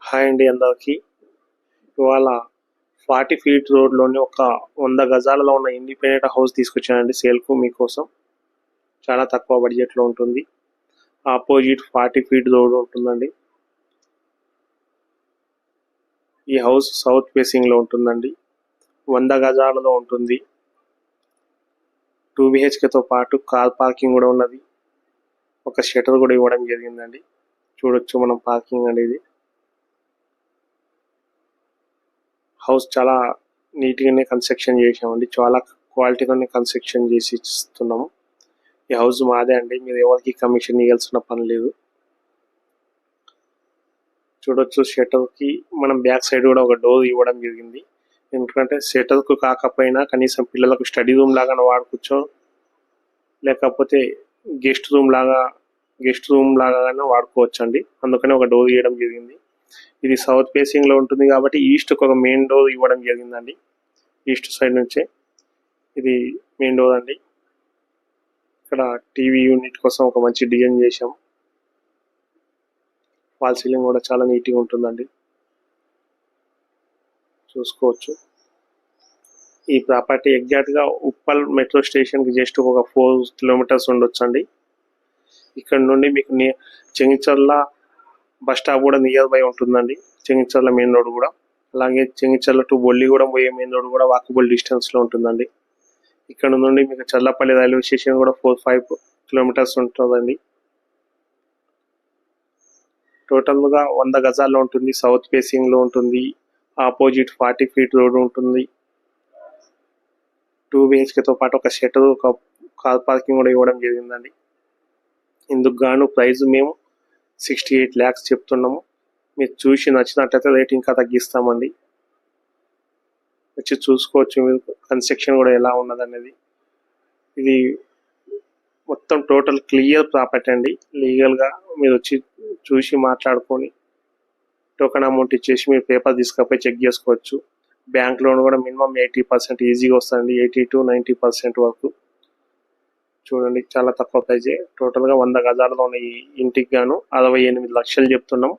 Hi అండి అందరికి. ఇవాళ 40 ఫీట్ రోడ్లోని ఒక 100 గజాలలో ఉన్న ఇండిపెండెంట్ హౌస్ తీసుకొచ్చానండి సేల్కు మీకోసం. చాలా తక్కువ బడ్జెట్లో ఉంటుంది. ఆపోజిట్ 40 ఫీట్ రోడ్ ఉంటుందండి. ఈ హౌస్ సౌత్ ఫేసింగ్లో ఉంటుందండి. 100 గజాలలో ఉంటుంది. 2 BHKతో పాటు కార్ పార్కింగ్ కూడా ఉన్నది. ఒక షటర్ కూడా ఇవ్వడం జరిగిందండి. చూడొచ్చు మనం పార్కింగ్ అనేది. హౌస్ చాలా నీట్గానే కన్స్ట్రక్షన్ చేసామండి. చాలా క్వాలిటీగానే కన్స్ట్రక్షన్ చేసి ఇస్తున్నాము. ఈ హౌస్ మాదే అండి. మీరు ఎవరికి కమిషన్ ఇవ్వాల్సిన పని లేదు. చూడొచ్చు షటర్కి మనం బ్యాక్ సైడ్ కూడా ఒక డోర్ ఇవ్వడం జరిగింది. ఎందుకంటే షటర్కు కాకపోయినా కనీసం పిల్లలకు స్టడీ రూమ్ లాగా వాడుకోవచ్చు, లేకపోతే గెస్ట్ రూమ్ లాగా వాడుకోవచ్చు అండి. అందుకని ఒక డోర్ ఇవ్వడం జరిగింది. ఇది సౌత్ ఫేసింగ్లో ఉంటుంది కాబట్టి ఈస్ట్కి ఒక మెయిన్ డోర్ ఇవ్వడం జరిగిందండి. ఈస్ట్ సైడ్ నుంచే ఇది మెయిన్ డోర్ అండి. ఇక్కడ టీవీ యూనిట్ కోసం ఒక మంచి డిజైన్ చేసాం. వాల్ సీలింగ్ కూడా చాలా నీట్గా ఉంటుందండి. చూసుకోవచ్చు. ఈ ప్రాపర్టీ ఎగ్జాక్ట్గా ఉప్పల్ మెట్రో స్టేషన్కి జస్ట్ ఒక 4 కిలోమీటర్స్ ఉండొచ్చు అండి. ఇక్కడ నుండి మీకు చెంగిచర్ల బస్ స్టాప్ కూడా నియర్ బై ఉంటుందండి. చెంగిచర్ల మెయిన్ రోడ్ కూడా, అలాగే చెంగిచర్ల టు బొల్లిగూడెం పోయే మెయిన్ రోడ్ కూడా వాకబుల్ డిస్టెన్స్లో ఉంటుందండి. ఇక్కడ నుండి మీకు చల్లపల్లి రైల్వే స్టేషన్ కూడా 4-5 కిలోమీటర్స్ ఉంటుందండి. టోటల్గా 100 గజాల్లో ఉంటుంది. సౌత్ ఫేసింగ్లో ఉంటుంది. ఆపోజిట్ 40 ఫీట్ రోడ్ ఉంటుంది. 2 BHKతో పాటు ఒక షటర్, ఒక కార్ పార్కింగ్ కూడా ఇవ్వడం జరిగిందండి. ఇందుకు గాను ప్రైస్ మేము 68 lakhs చెప్తున్నాము. మీరు చూసి నచ్చినట్లయితే రేట్ ఇంకా తగ్గిస్తామండి. వచ్చి చూసుకోవచ్చు మీరు కన్స్ట్రక్షన్ కూడా ఎలా ఉన్నదనేది. ఇది మొత్తం టోటల్ క్లియర్ ప్రాపర్టీ అండి. లీగల్గా మీరు వచ్చి చూసి మాట్లాడుకొని టోకెన్ అమౌంట్ ఇచ్చేసి మీరు పేపర్ తీసుకపోయి చెక్ చేసుకోవచ్చు. బ్యాంక్ లోన్ కూడా మినిమం 80% ఈజీగా వస్తుంది. 80 to 90% వరకు. చూడండి, చాలా తక్కువ ప్రైజే. టోటల్గా 100 గజాలలో ఉన్న ఈ ఇంటికి గాను 68 లక్షలు చెప్తున్నాం.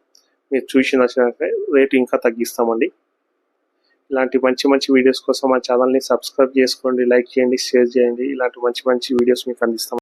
మీరు చూసి నచ్చినట్లయితే రేటు ఇంకా తగ్గిస్తామండి. ఇలాంటి మంచి వీడియోస్ కోసం మా ఛానల్ని సబ్స్క్రైబ్ చేసుకోండి, లైక్ చేయండి, షేర్ చేయండి. ఇలాంటి మంచి వీడియోస్ మీకు అందిస్తాం.